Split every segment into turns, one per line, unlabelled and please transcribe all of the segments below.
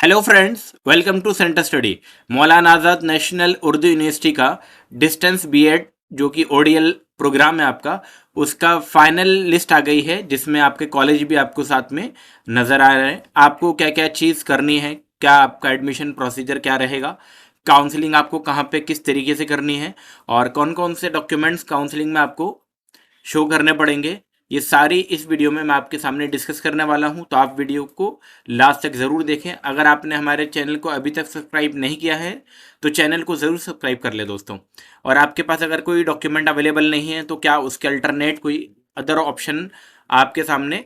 Hello friends, welcome to centre study. Maulana Azad National Urdu University का distance BEd जो कि ODL programme है आपका, उसका फाइनल लिस्ट आ गई है जिसमें आपके कॉलेज भी आपको साथ में नज़र आ रहे हैं। आपको क्या क्या चीज़ करनी है, क्या आपका एडमिशन प्रोसीजर क्या रहेगा, काउंसलिंग आपको कहाँ पे किस तरीके से करनी है और कौन कौन से डॉक्यूमेंट्स काउंसलिंग में आपको शो करने पड़ेंगे, ये सारी इस वीडियो में मैं आपके सामने डिस्कस करने वाला हूं। तो आप वीडियो को लास्ट तक ज़रूर देखें। अगर आपने हमारे चैनल को अभी तक सब्सक्राइब नहीं किया है तो चैनल को ज़रूर सब्सक्राइब कर ले दोस्तों। और आपके पास अगर कोई डॉक्यूमेंट अवेलेबल नहीं है तो क्या उसके अल्टरनेट कोई अदर ऑप्शन आपके सामने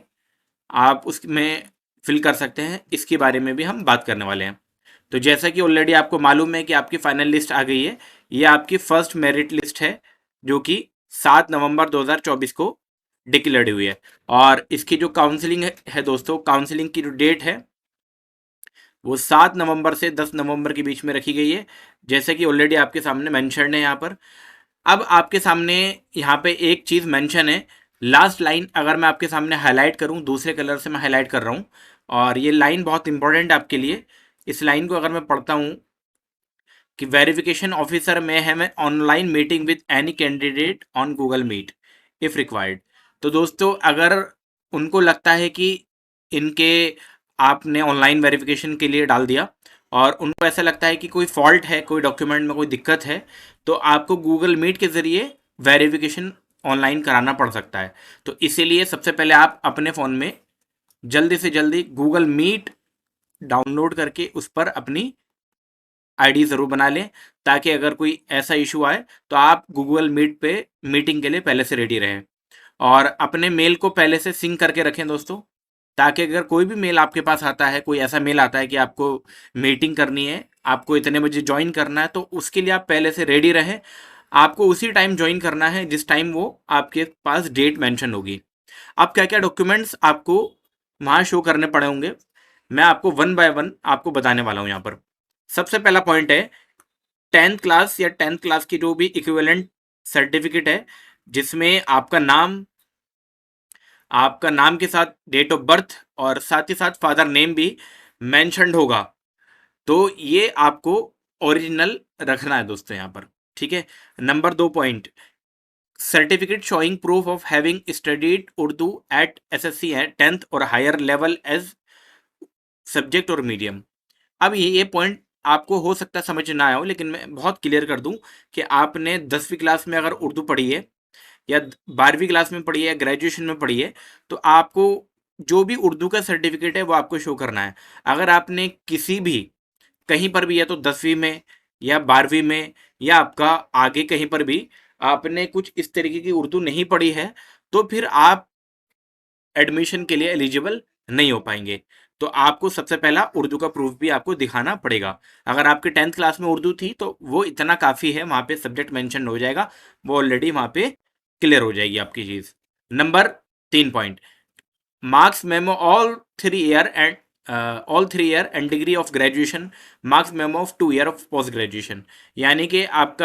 आप उसमें फिल कर सकते हैं, इसके बारे में भी हम बात करने वाले हैं। तो जैसा कि ऑलरेडी आपको मालूम है कि आपकी फाइनल लिस्ट आ गई है। ये आपकी फर्स्ट मेरिट लिस्ट है जो कि 7 नवंबर 2024 को डिक्लेयर्ड हुई है। और इसकी जो काउंसलिंग है दोस्तों, काउंसलिंग की जो डेट है वो 7 नवंबर से 10 नवंबर के बीच में रखी गई है, जैसे कि ऑलरेडी आपके सामने मेंशन है यहाँ पर। अब आपके सामने यहाँ पे एक चीज़ मेंशन है, लास्ट लाइन अगर मैं आपके सामने हाईलाइट करूँ, दूसरे कलर से मैं हाईलाइट कर रहा हूँ और ये लाइन बहुत इंपॉर्टेंट है आपके लिए। इस लाइन को अगर मैं पढ़ता हूँ कि वेरिफिकेशन ऑफिसर में है मैं online meeting with any candidate on Google Meet if required. तो दोस्तों, अगर उनको लगता है कि इनके आपने ऑनलाइन वेरिफिकेशन के लिए डाल दिया और उनको ऐसा लगता है कि कोई फॉल्ट है, कोई डॉक्यूमेंट में कोई दिक्कत है, तो आपको गूगल मीट के ज़रिए वेरिफिकेशन ऑनलाइन कराना पड़ सकता है। तो इसीलिए सबसे पहले आप अपने फ़ोन में जल्दी से जल्दी गूगल मीट डाउनलोड करके उस पर अपनी आईडी ज़रूर बना लें, ताकि अगर कोई ऐसा इशू आए तो आप गूगल मीट पे मीटिंग के लिए पहले से रेडी रहें। और अपने मेल को पहले से सिंक करके रखें दोस्तों, ताकि अगर कोई भी मेल आपके पास आता है, कोई ऐसा मेल आता है कि आपको मीटिंग करनी है, आपको इतने बजे ज्वाइन करना है, तो उसके लिए आप पहले से रेडी रहें। आपको उसी टाइम ज्वाइन करना है जिस टाइम वो आपके पास डेट मेंशन होगी। अब क्या क्या डॉक्यूमेंट्स आपको वहाँ शो करने पड़े होंगे, मैं आपको वन बाय वन आपको बताने वाला हूँ यहाँ पर। सबसे पहला पॉइंट है 10th क्लास या 10th क्लास की जो भी इक्विवेलेंट सर्टिफिकेट है, जिसमें आपका नाम के साथ डेट ऑफ बर्थ और साथ ही साथ फादर नेम भी मेंशन्ड होगा। तो ये आपको ओरिजिनल रखना है दोस्तों यहाँ पर। ठीक है। Number 2 point, certificate showing proof of having studied Urdu at SSC है 10th और हायर लेवल एज सब्जेक्ट और मीडियम। अब ये पॉइंट आपको हो सकता है समझ ना आया हो, लेकिन मैं बहुत क्लियर कर दूं कि आपने 10वीं क्लास में अगर उर्दू पढ़ी है या 12वीं क्लास में पढ़ी है या ग्रेजुएशन में पढ़ी है, तो आपको जो भी उर्दू का सर्टिफिकेट है वो आपको शो करना है। अगर आपने किसी भी कहीं पर भी, या तो 10वीं में या 12वीं में या आपका आगे कहीं पर भी आपने कुछ इस तरीके की उर्दू नहीं पढ़ी है, तो फिर आप एडमिशन के लिए एलिजिबल नहीं हो पाएंगे। तो आपको सबसे पहला उर्दू का प्रूफ भी आपको दिखाना पड़ेगा। अगर आपके 10th क्लास में उर्दू थी तो वो इतना काफ़ी है, वहाँ पे सब्जेक्ट मेंशन हो जाएगा, वो ऑलरेडी वहाँ पे क्लियर हो जाएगी आपकी चीज़। Number 3 point, marks memo all 3 year and degree of graduation, marks memo of 2 year of post graduation. यानी कि आप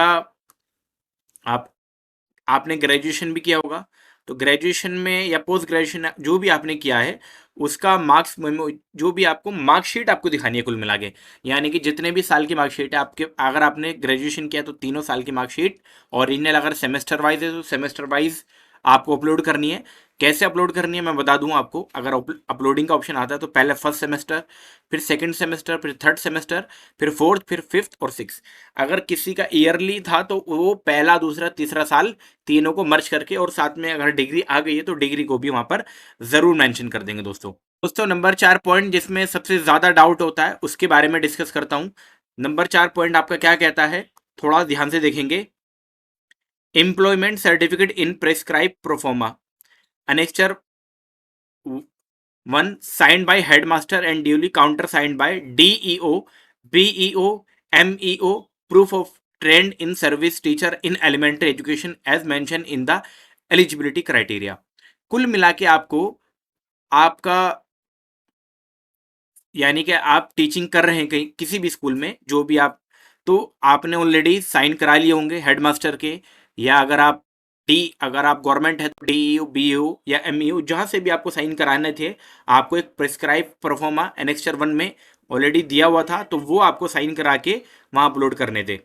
आपने ग्रेजुएशन भी किया होगा, तो ग्रेजुएशन में या पोस्ट ग्रेजुएशन जो भी आपने किया है उसका मार्क्स मेमो, जो भी आपको मार्कशीट आपको दिखानी है कुल मिला के। यानी कि जितने भी साल की मार्कशीट है आपके, अगर आपने ग्रेजुएशन किया तो तीनों साल की मार्कशीट ओरिजिनल, अगर सेमेस्टर वाइज है तो सेमेस्टर वाइज आपको अपलोड करनी है। कैसे अपलोड करनी है मैं बता दूं आपको। अगर अपलोडिंग का ऑप्शन आता है तो पहले फर्स्ट सेमेस्टर, फिर सेकंड सेमेस्टर, फिर थर्ड सेमेस्टर, फिर फोर्थ, फिर फिफ्थ और सिक्स। अगर किसी का ईयरली था तो वो पहला, दूसरा, तीसरा साल तीनों को मर्ज करके, और साथ में अगर डिग्री आ गई है तो डिग्री को भी वहां पर जरूर मेंशन कर देंगे दोस्तों। नंबर 4 पॉइंट जिसमें सबसे ज्यादा डाउट होता है उसके बारे में डिस्कस करता हूं। नंबर 4 पॉइंट आपका क्या कहता है, थोड़ा ध्यान से देखेंगे। Employment certificate in prescribe proforma annexure 1 signed by headmaster and duly countersigned by DEO, BEO, MEO, proof of trained in service teacher in elementary education as mentioned in the eligibility criteria। कुल मिला के आपको आपका, यानी कि आप teaching कर रहे हैं कहीं किसी भी स्कूल में, जो भी आप, तो आपने ऑलरेडी साइन करा लिए होंगे हेडमास्टर के, या अगर आप गवर्नमेंट है तो डीईओ, बीईओ या एमईओ, जहां से भी आपको साइन कराने थे, आपको एक प्रिस्क्राइब परफॉर्मा एनेक्चर 1 में ऑलरेडी दिया हुआ था, तो वो आपको साइन करा के वहाँ अपलोड करने थे।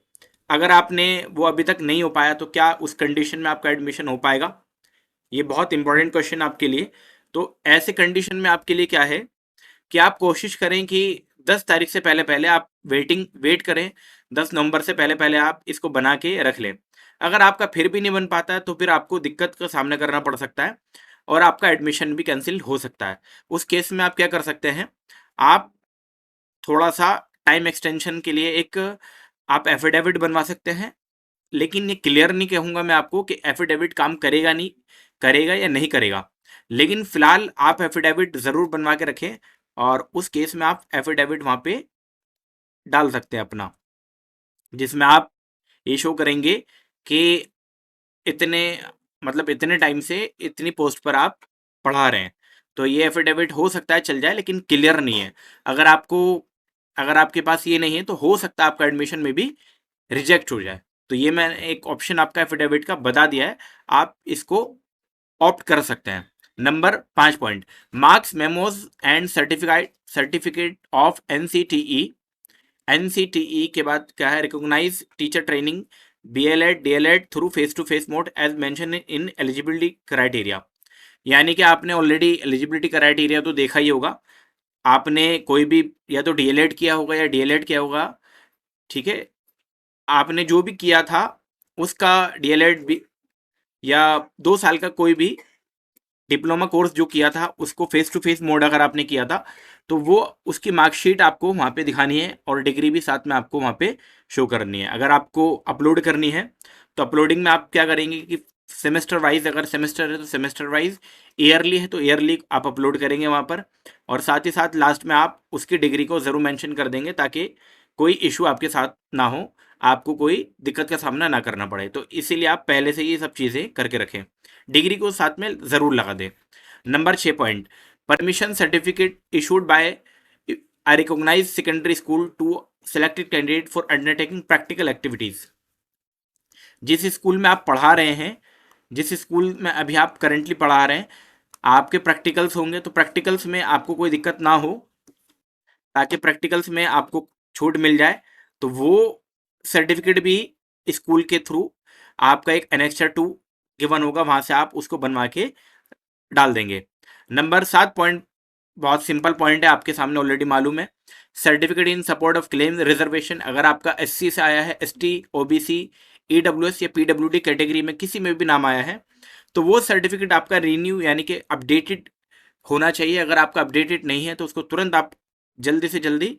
अगर आपने वो अभी तक नहीं हो पाया तो क्या उस कंडीशन में आपका एडमिशन हो पाएगा? ये बहुत इंपॉर्टेंट क्वेश्चन आपके लिए। तो ऐसे कंडीशन में आपके लिए क्या है कि आप कोशिश करें कि 10 तारीख से पहले पहले आप वेट करें, 10 नवंबर से पहले पहले आप इसको बना के रख लें। अगर आपका फिर भी नहीं बन पाता है तो फिर आपको दिक्कत का सामना करना पड़ सकता है और आपका एडमिशन भी कैंसिल हो सकता है। उस केस में आप क्या कर सकते हैं, आप थोड़ा सा टाइम एक्सटेंशन के लिए एक आप एफिडेविट बनवा सकते हैं। लेकिन ये क्लियर नहीं कहूँगा मैं आपको कि एफिडेविट काम करेगा नहीं करेगा या नहीं करेगा, लेकिन फिलहाल आप एफिडेविट ज़रूर बनवा के रखें और उस केस में आप एफिडेविट वहाँ पे डाल सकते हैं अपना, जिसमें आप ये शो करेंगे कि इतने मतलब इतने टाइम से इतनी पोस्ट पर आप पढ़ा रहे हैं। तो ये एफिडेविट हो सकता है चल जाए, लेकिन क्लियर नहीं है। अगर आपके पास ये नहीं है तो हो सकता है आपका एडमिशन में भी रिजेक्ट हो जाए। तो ये मैंने एक ऑप्शन आपका एफिडेविट का बता दिया है, आप इसको ऑप्ट कर सकते हैं। Number 5 point, marks memos and certificate of NCTE. NCTE के बाद क्या है, recognize teacher training BElEd DElEd through face to face mode as mention in eligibility criteria. यानी कि आपने ऑलरेडी एलिजिबिलिटी क्राइटेरिया तो देखा ही होगा। आपने कोई भी या तो डीएलएड किया होगा या डीएलएड किया होगा, ठीक है। आपने जो भी किया था उसका डीएलएड भी या 2 साल का कोई भी डिप्लोमा कोर्स जो किया था उसको फेस टू फेस मोड अगर आपने किया था तो वो उसकी मार्कशीट आपको वहाँ पे दिखानी है और डिग्री भी साथ में आपको वहाँ पे शो करनी है। अगर आपको अपलोड करनी है तो अपलोडिंग में आप क्या करेंगे कि सेमेस्टर वाइज, अगर सेमेस्टर है तो सेमेस्टर वाइज, ईयरली है तो ईयरली आप अपलोड करेंगे वहाँ पर। और साथ ही साथ लास्ट में आप उसकी डिग्री को ज़रूर मेंशन कर देंगे ताकि कोई इशू आपके साथ ना हो, आपको कोई दिक्कत का सामना ना करना पड़े। तो इसीलिए आप पहले से ये सब चीज़ें करके रखें, डिग्री को साथ में ज़रूर लगा दें। Number 6 point, permission certificate issued by a recognised secondary school to selected candidate for undertaking practical activities. जिस स्कूल में आप पढ़ा रहे हैं, जिस स्कूल में अभी आप करेंटली पढ़ा रहे हैं, आपके प्रैक्टिकल्स होंगे तो प्रैक्टिकल्स में आपको कोई दिक्कत ना हो, ताकि प्रैक्टिकल्स में आपको छूट मिल जाए। तो वो सर्टिफिकेट भी स्कूल के थ्रू आपका एक एनेक्सर 2 गिवन होगा, वहाँ से आप उसको बनवा के डाल देंगे। नंबर 7 पॉइंट बहुत सिंपल पॉइंट है, आपके सामने ऑलरेडी मालूम है। Certificate in support of claim reservation, अगर आपका एससी से आया है, एसटी, ओबीसी, ईडब्ल्यूएस या पीडब्ल्यूडी कैटेगरी में किसी में भी नाम आया है तो वो सर्टिफिकेट आपका रिन्यू यानी कि अपडेटेड होना चाहिए। अगर आपका अपडेटेड नहीं है तो उसको तुरंत आप जल्दी से जल्दी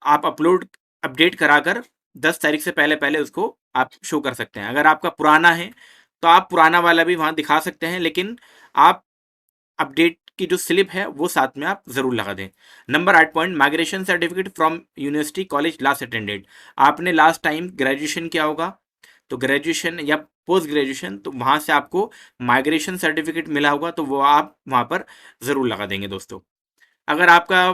आप अपडेट कराकर 10 तारीख से पहले पहले उसको आप शो कर सकते हैं। अगर आपका पुराना है तो आप पुराना वाला भी वहाँ दिखा सकते हैं, लेकिन आप अपडेट की जो स्लिप है वो साथ में आप जरूर लगा दें। Number 8 point, migration certificate from university college last attended. आपने लास्ट टाइम ग्रेजुएशन किया होगा तो ग्रेजुएशन या पोस्ट ग्रेजुएशन, तो वहाँ से आपको माइग्रेशन सर्टिफिकेट मिला होगा तो वो आप वहाँ पर ज़रूर लगा देंगे दोस्तों। अगर आपका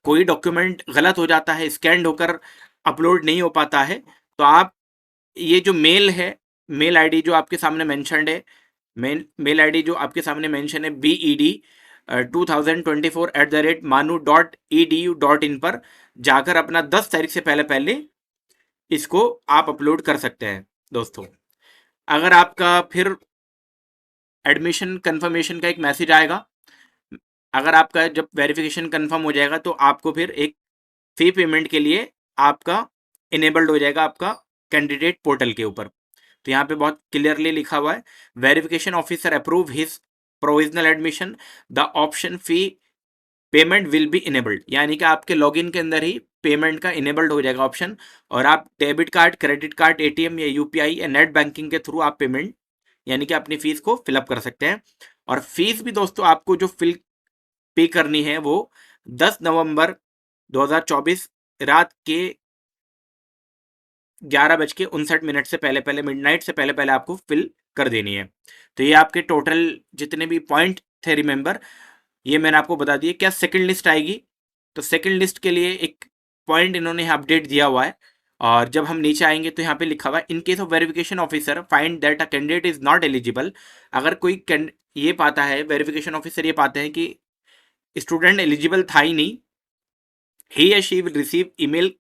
कोई डॉक्यूमेंट गलत हो जाता है, स्कैंड होकर अपलोड नहीं हो पाता है, तो आप ये जो मेल है, मेल आईडी जो आपके सामने मेंशन्ड है, मेल आईडी जो आपके सामने मेंशन है BED 2024@manu.edu.in पर जाकर अपना 10 तारीख से पहले पहले इसको आप अपलोड कर सकते हैं दोस्तों। अगर आपका फिर एडमिशन कंफर्मेशन का एक मैसेज आएगा, अगर आपका जब वेरिफिकेशन कंफर्म हो जाएगा तो आपको फिर एक फी पेमेंट के लिए आपका इनेबल्ड हो जाएगा आपका कैंडिडेट पोर्टल के ऊपर। तो यहाँ पे बहुत क्लियरली लिखा हुआ है, verification officer approve his provisional admission, the option fee payment will be enabled. यानी कि आपके लॉगिन के अंदर ही पेमेंट का इनेबल्ड हो जाएगा ऑप्शन, और आप debit card, credit card, ATM या यूपीआई या नेट बैंकिंग के थ्रू आप पेमेंट यानी कि अपनी फीस को फिलअप कर सकते हैं। और फीस भी दोस्तों आपको जो पे करनी है वो 10 नवंबर 2024 रात के 11:59 से पहले पहले, मिडनाइट से पहले पहले आपको फिल कर देनी है। तो ये आपके टोटल जितने भी पॉइंट थे रिमेंबर, ये मैंने आपको बता दिए। क्या सेकंड लिस्ट आएगी, तो सेकंड लिस्ट के लिए एक पॉइंट इन्होंने अपडेट दिया हुआ है, और जब हम नीचे आएंगे तो यहाँ पे लिखा हुआ है, इन case of verification officer find that a candidate is not eligible. अगर कोई ये पाता है, वेरिफिकेशन ऑफिसर ये पाते हैं कि स्टूडेंट एलिजिबल था ही नहीं, ही या she will receive email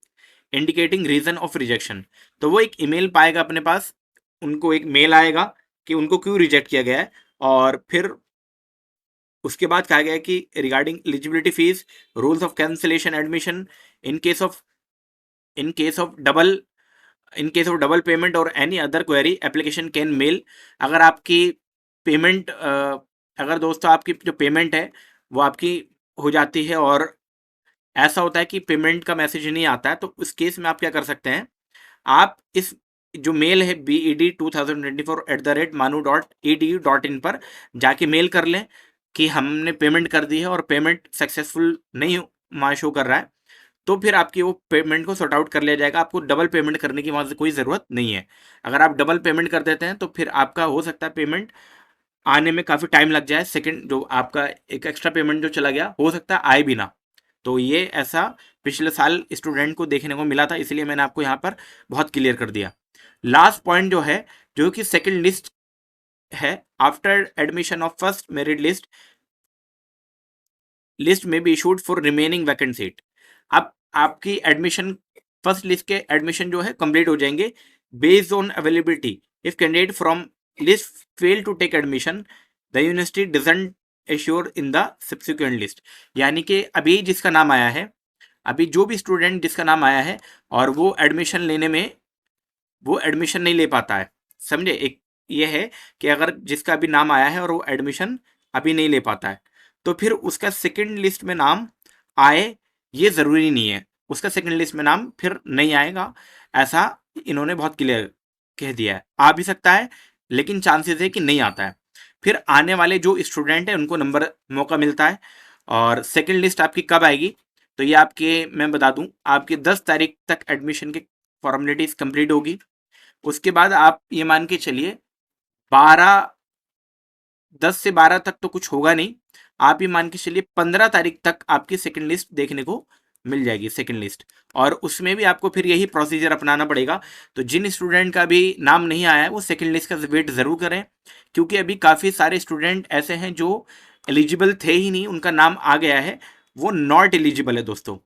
indicating reason of rejection. तो वो एक ईमेल पाएगा अपने पास, उनको एक मेल आएगा कि उनको क्यों रिजेक्ट किया गया है, और फिर उसके बाद कहा गया है कि regarding eligibility fees, rules of cancellation admission, in case of in case of double in case of double payment और any other query application can mail. अगर आपकी पेमेंट अगर दोस्तों आपकी जो पेमेंट है वो आपकी हो जाती है और ऐसा होता है कि पेमेंट का मैसेज नहीं आता है, तो उस केस में आप क्या कर सकते हैं, आप इस जो मेल है BED2024@manu.edu.in पर जाके मेल कर लें कि हमने पेमेंट कर दी है और पेमेंट सक्सेसफुल नहीं वहाँ शो कर रहा है, तो फिर आपकी वो पेमेंट को सॉर्ट आउट कर लिया जाएगा। आपको डबल पेमेंट करने की वहाँ से कोई ज़रूरत नहीं है। अगर आप डबल पेमेंट कर देते हैं तो फिर आपका हो सकता है पेमेंट आने में काफ़ी टाइम लग जाए, सेकंड जो आपका एक एक्स्ट्रा पेमेंट जो चला गया हो सकता है आए भी ना। तो ये ऐसा पिछले साल स्टूडेंट को देखने को मिला था, इसलिए मैंने आपको यहाँ पर बहुत क्लियर कर दिया। लास्ट पॉइंट जो है, जो कि सेकंड लिस्ट है, after admission of first merit list में be issued for remaining vacant seat. अब आपकी एडमिशन फर्स्ट लिस्ट के एडमिशन जो है कंप्लीट हो जाएंगे based on availability. If candidate from list fail to take admission, the university doesn't assure in the subsequent list. यानी कि अभी जिसका नाम आया है, अभी जो भी स्टूडेंट जिसका नाम आया है और वो एडमिशन लेने में वो एडमिशन नहीं ले पाता है, समझे। एक ये है कि अगर जिसका अभी नाम आया है और वो एडमिशन अभी नहीं ले पाता है, तो फिर उसका सेकंड लिस्ट में नाम आए ये ज़रूरी नहीं है, उसका सेकंड लिस्ट में नाम फिर नहीं आएगा, ऐसा इन्होंने बहुत क्लियर कह दिया है। आ भी सकता है लेकिन चांसेस है कि नहीं आता है। फिर आने वाले जो स्टूडेंट है उनको नंबर मौका मिलता है। और सेकंड लिस्ट आपकी कब आएगी, तो ये आपके मैं बता दूं, आपकी 10 तारीख तक एडमिशन की फॉर्मेलिटीज कंप्लीट होगी। उसके बाद आप ये मान के चलिए 12 10 से 12 तक तो कुछ होगा नहीं, आप ये मान के चलिए 15 तारीख तक आपकी सेकंड लिस्ट देखने को मिल जाएगी, सेकंड लिस्ट। और उसमें भी आपको फिर यही प्रोसीजर अपनाना पड़ेगा। तो जिन स्टूडेंट का भी नाम नहीं आया है वो सेकंड लिस्ट का वेट ज़रूर करें, क्योंकि अभी काफ़ी सारे स्टूडेंट ऐसे हैं जो एलिजिबल थे ही नहीं, उनका नाम आ गया है, वो नॉट एलिजिबल है दोस्तों।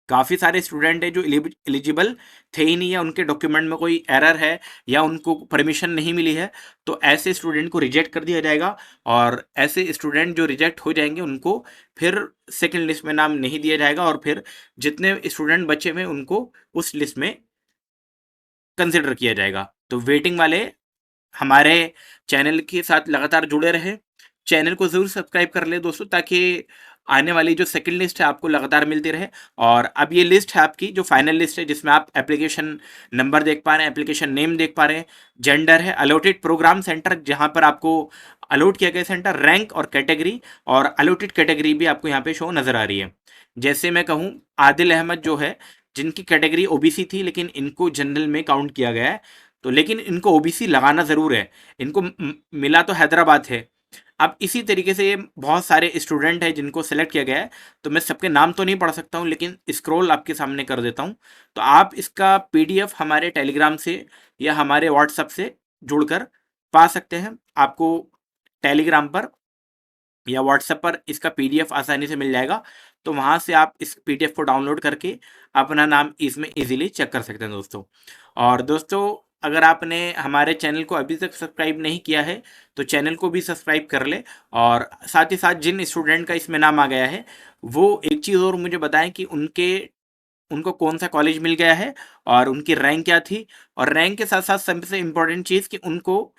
काफ़ी सारे स्टूडेंट हैं जो एलिजिबल थे ही नहीं, या उनके डॉक्यूमेंट में कोई एरर है या उनको परमिशन नहीं मिली है, तो ऐसे स्टूडेंट को रिजेक्ट कर दिया जाएगा। और ऐसे स्टूडेंट जो रिजेक्ट हो जाएंगे उनको फिर सेकंड लिस्ट में नाम नहीं दिया जाएगा, और फिर जितने स्टूडेंट बचे हुए उनको उस लिस्ट में कंसिडर किया जाएगा। तो वेटिंग वाले हमारे चैनल के साथ लगातार जुड़े रहे, चैनल को ज़रूर सब्सक्राइब कर ले दोस्तों, ताकि आने वाली जो सेकंड लिस्ट है आपको लगातार मिलती रहे। और अब ये लिस्ट है आपकी जो फाइनल लिस्ट है, जिसमें आप एप्लीकेशन नंबर देख पा रहे हैं, एप्लीकेशन नेम देख पा रहे हैं, जेंडर है, अलॉटेड प्रोग्राम सेंटर जहां पर आपको अलॉट किया गया सेंटर, रैंक और कैटेगरी, और अलॉटेड कैटेगरी भी आपको यहाँ पे शो नज़र आ रही है। जैसे मैं कहूँ, आदिल अहमद जो है, जिनकी कैटेगरी ओबीसी थी लेकिन इनको जनरल में काउंट किया गया है, तो लेकिन इनको ओबीसी लगाना ज़रूर है, इनको मिला तो हैदराबाद है। अब इसी तरीके से ये बहुत सारे स्टूडेंट हैं जिनको सेलेक्ट किया गया है, तो मैं सबके नाम तो नहीं पढ़ सकता हूँ, लेकिन स्क्रॉल आपके सामने कर देता हूँ। तो आप इसका पीडीएफ हमारे टेलीग्राम से या हमारे व्हाट्सएप से जुड़कर पा सकते हैं। आपको टेलीग्राम पर या व्हाट्सएप पर इसका पीडीएफ आसानी से मिल जाएगा, तो वहाँ से आप इस पीडीएफ को डाउनलोड करके अपना नाम इसमें इजीली चेक कर सकते हैं दोस्तों। और दोस्तों, अगर आपने हमारे चैनल को अभी तक सब्सक्राइब नहीं किया है तो चैनल को भी सब्सक्राइब कर ले, और साथ ही साथ जिन स्टूडेंट का इसमें नाम आ गया है वो एक चीज़ और मुझे बताएं कि उनको कौन सा कॉलेज मिल गया है और उनकी रैंक क्या थी, और रैंक के साथ साथ सबसे इम्पोर्टेंट चीज़ कि उनको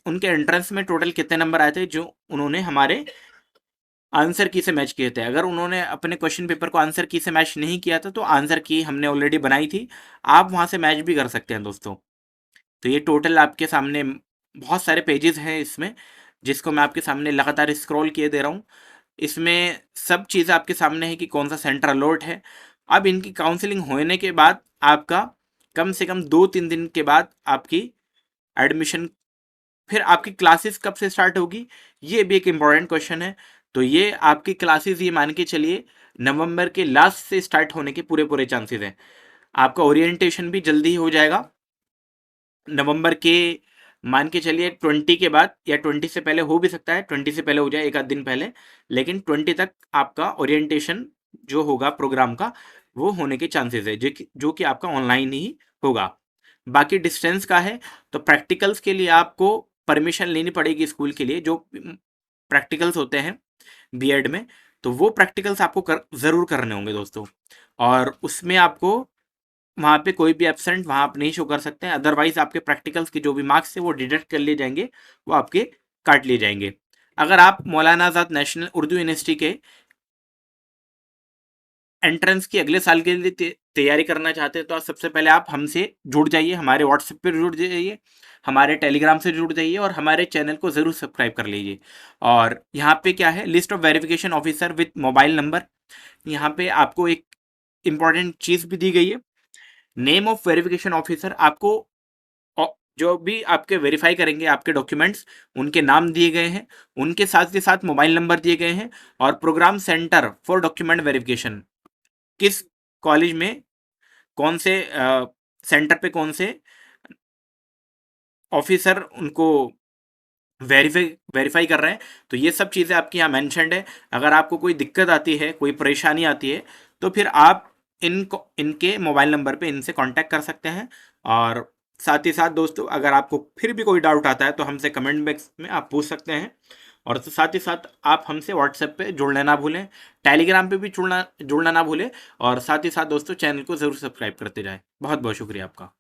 उनके एंट्रेंस में टोटल कितने नंबर आए थे जो उन्होंने हमारे आंसर की से मैच किए थे। अगर उन्होंने अपने क्वेश्चन पेपर को आंसर की से मैच नहीं किया था तो आंसर की हमने ऑलरेडी बनाई थी, आप वहाँ से मैच भी कर सकते हैं दोस्तों। तो ये टोटल आपके सामने बहुत सारे पेजेस हैं इसमें, जिसको मैं आपके सामने लगातार स्क्रॉल किए दे रहा हूँ। इसमें सब चीज़ें आपके सामने है कि कौन सा सेंटर अलॉट है। अब इनकी काउंसलिंग होने के बाद आपका कम से कम 2-3 दिन के बाद आपकी एडमिशन, फिर आपकी क्लासेस कब से स्टार्ट होगी, ये भी एक इम्पॉर्टेंट क्वेश्चन है। तो ये आपकी क्लासेस ये मान के चलिए नवंबर के लास्ट से स्टार्ट होने के पूरे पूरे चांसेस हैं। आपका ओरिएंटेशन भी जल्दी ही हो जाएगा, नवंबर के मान के चलिए 20 के बाद या 20 से पहले हो भी सकता है, 20 से पहले हो जाए एक आध दिन पहले, लेकिन 20 तक आपका ओरिएंटेशन जो होगा प्रोग्राम का वो होने के चांसेस है, जो कि आपका ऑनलाइन ही होगा। बाकी डिस्टेंस का है तो प्रैक्टिकल्स के लिए आपको परमिशन लेनी पड़ेगी स्कूल के लिए, जो प्रैक्टिकल्स होते हैं बीएड में, तो वो प्रैक्टिकल्स आपको ज़रूर करने होंगे दोस्तों। और उसमें आपको वहाँ पे कोई भी एब्सेंट वहाँ आप नहीं शो कर सकते हैं, अदरवाइज आपके प्रैक्टिकल्स के जो भी मार्क्स है वो डिडक्ट कर लिए जाएंगे, वो आपके काट लिए जाएंगे। अगर आप मौलाना आज़ाद नेशनल उर्दू यूनिवर्सिटी के एंट्रेंस की अगले साल के लिए तैयारी करना चाहते हैं तो आप सबसे पहले आप हमसे जुड़ जाइए, हमारे व्हाट्सएप पर जुड़ जाइए, हमारे टेलीग्राम से जुड़ जाइए और हमारे चैनल को ज़रूर सब्सक्राइब कर लीजिए। और यहाँ पे क्या है, list of verification officer with mobile number, यहाँ पे आपको एक इम्पॉर्टेंट चीज़ भी दी गई है। नेम ऑफ वेरिफिकेशन ऑफिसर, आपको जो भी आपके वेरीफाई करेंगे आपके डॉक्यूमेंट्स, उनके नाम दिए गए हैं, उनके साथ के साथ मोबाइल नंबर दिए गए हैं, और programme centre for document verification, किस कॉलेज में कौन से सेंटर पे कौन से ऑफिसर उनको वेरीफाई कर रहे हैं, तो ये सब चीज़ें आपकी यहाँ मैंशनड है। अगर आपको कोई दिक्कत आती है, कोई परेशानी आती है, तो फिर आप इनके मोबाइल नंबर पे इनसे कांटेक्ट कर सकते हैं। और साथ ही साथ दोस्तों, अगर आपको फिर भी कोई डाउट आता है तो हमसे कमेंट बॉक्स में आप पूछ सकते हैं। और तो साथ ही साथ आप हमसे व्हाट्सएप पे जुड़ना ना भूलें, टेलीग्राम पे भी जुड़ना जुड़ना ना भूलें, और साथ ही साथ दोस्तों चैनल को ज़रूर सब्सक्राइब करते जाएं। बहुत बहुत शुक्रिया आपका।